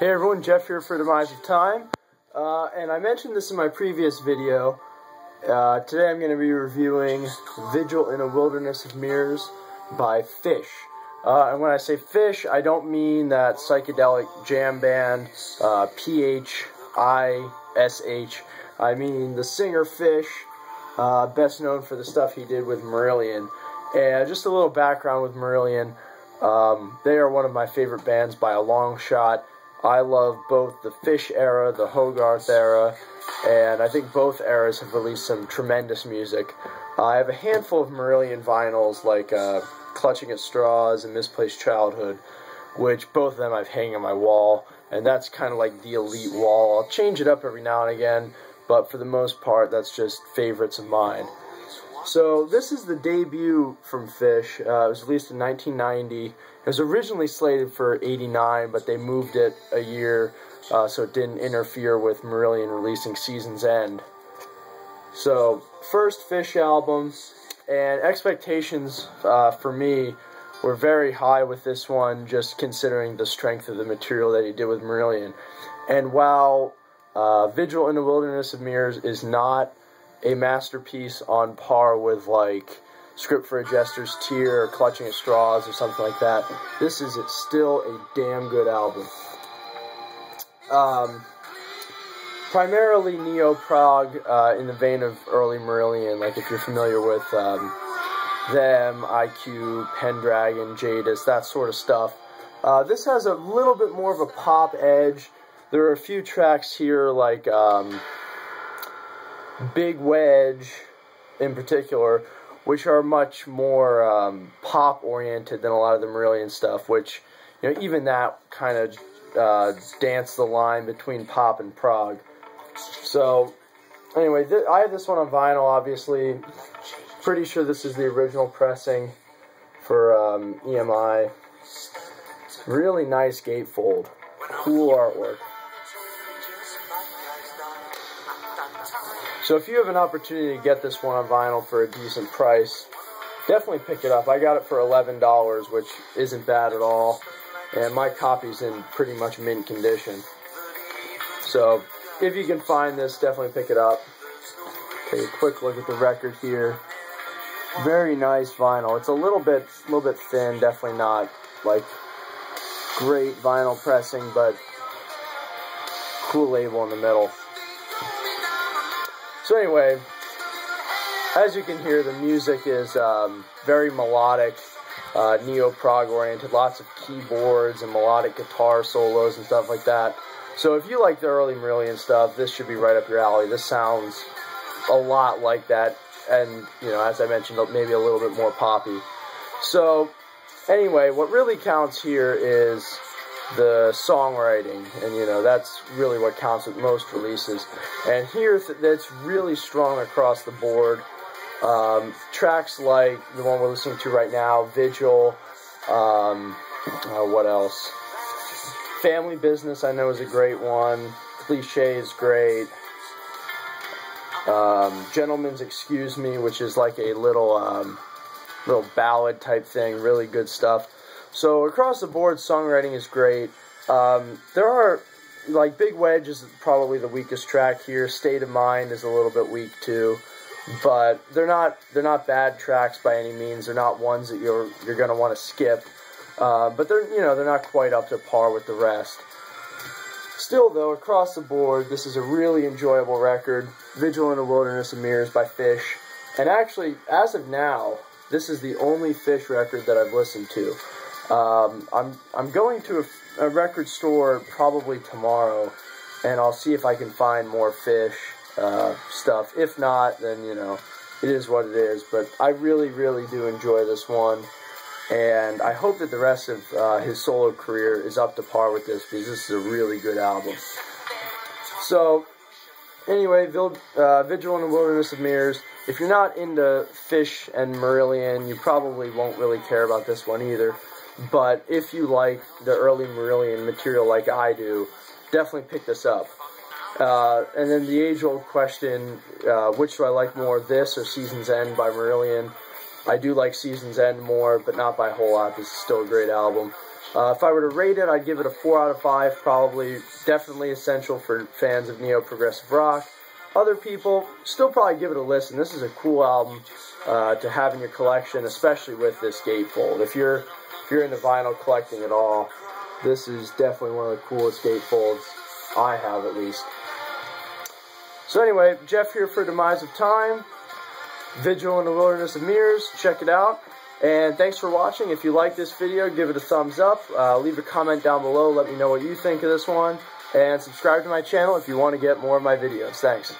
Hey everyone, Jeff here for Demise of Time, and I mentioned this in my previous video. Today I'm going to be reviewing Vigil in a Wilderness of Mirrors by Phish. And when I say Phish, I don't mean that psychedelic jam band, P-H-I-S-H. I mean the singer Phish, best known for the stuff he did with Marillion. And just a little background with Marillion, they are one of my favorite bands by a long shot. I love both the Phish era, the Hogarth era, and I think both eras have released some tremendous music. I have a handful of Marillion vinyls, like Clutching at Straws and Misplaced Childhood, which both of them I've hanging on my wall, and that's kind of like the elite wall. I'll change it up every now and again, but for the most part, that's just favorites of mine. So this is the debut from Phish. It was released in 1990. It was originally slated for '89, but they moved it a year so it didn't interfere with Marillion releasing Season's End. So, first Phish album, and expectations for me were very high with this one, just considering the strength of the material that he did with Marillion. And while Vigil in the Wilderness of Mirrors is not a masterpiece on par with, like, Script for a Jester's Tear or Clutching at Straws or something like that, this is still a damn good album. Primarily neo-prog in the vein of early Marillion, like if you're familiar with them, IQ, Pendragon, Jadis, that sort of stuff. This has a little bit more of a pop edge. There are a few tracks here like Big Wedge in particular, which are much more pop-oriented than a lot of the Marillion stuff, which, you know, even that kind of danced the line between pop and prog. So, anyway, I have this one on vinyl, obviously. Pretty sure this is the original pressing for EMI. Really nice gatefold. Cool artwork. So if you have an opportunity to get this one on vinyl for a decent price, definitely pick it up. I got it for $11, which isn't bad at all, and my copy's in pretty much mint condition. So if you can find this, definitely pick it up. Take a quick look at the record here. Very nice vinyl. It's a little bit thin, definitely not like great vinyl pressing, but cool label in the middle. So anyway, as you can hear, the music is very melodic, neo-prog oriented, lots of keyboards and melodic guitar solos and stuff like that. So if you like the early Marillion stuff, this should be right up your alley. This sounds a lot like that, and, you know, as I mentioned, maybe a little bit more poppy. So anyway, what really counts here is the songwriting, and, you know, that's really what counts with most releases. And here, that's really strong across the board. Tracks like the one we're listening to right now, Vigil, what else? Family Business, I know, is a great one. Cliché is great. Gentleman's Excuse Me, which is like a little ballad type thing, really good stuff. So across the board, songwriting is great. There are, like, Big Wedge is probably the weakest track here. State of Mind is a little bit weak too, but they're not bad tracks by any means. They're not ones that you're gonna want to skip, but they're not quite up to par with the rest. Still though, across the board, this is a really enjoyable record. Vigil in a Wilderness of Mirrors by Phish, and actually, as of now, this is the only Phish record that I've listened to. I'm going to a record store probably tomorrow, and I'll see if I can find more Phish stuff. If not, then, you know, it is what it is. But I really, really do enjoy this one, and I hope that the rest of his solo career is up to par with this, because this is a really good album. So, anyway, Vigil in the Wilderness of Mirrors. If you're not into Phish and Marillion, you probably won't really care about this one either. But if you like the early Marillion material like I do, definitely pick this up. And then the age-old question, which do I like more, this or Season's End by Marillion? I do like Season's End more, but not by a whole lot. This is still a great album. If I were to rate it, I'd give it a 4 out of 5, probably definitely essential for fans of neo-progressive rock. Other people still probably give it a listen. This is a cool album to have in your collection, especially with this gatefold. If you're into vinyl collecting at all, this is definitely one of the coolest gatefolds I have, at least. So anyway, Jeff here for Demise of Time, Vigil in the Wilderness of Mirrors. Check it out. And thanks for watching. If you like this video, give it a thumbs up. Leave a comment down below. Let me know what you think of this one. And subscribe to my channel if you want to get more of my videos. Thanks.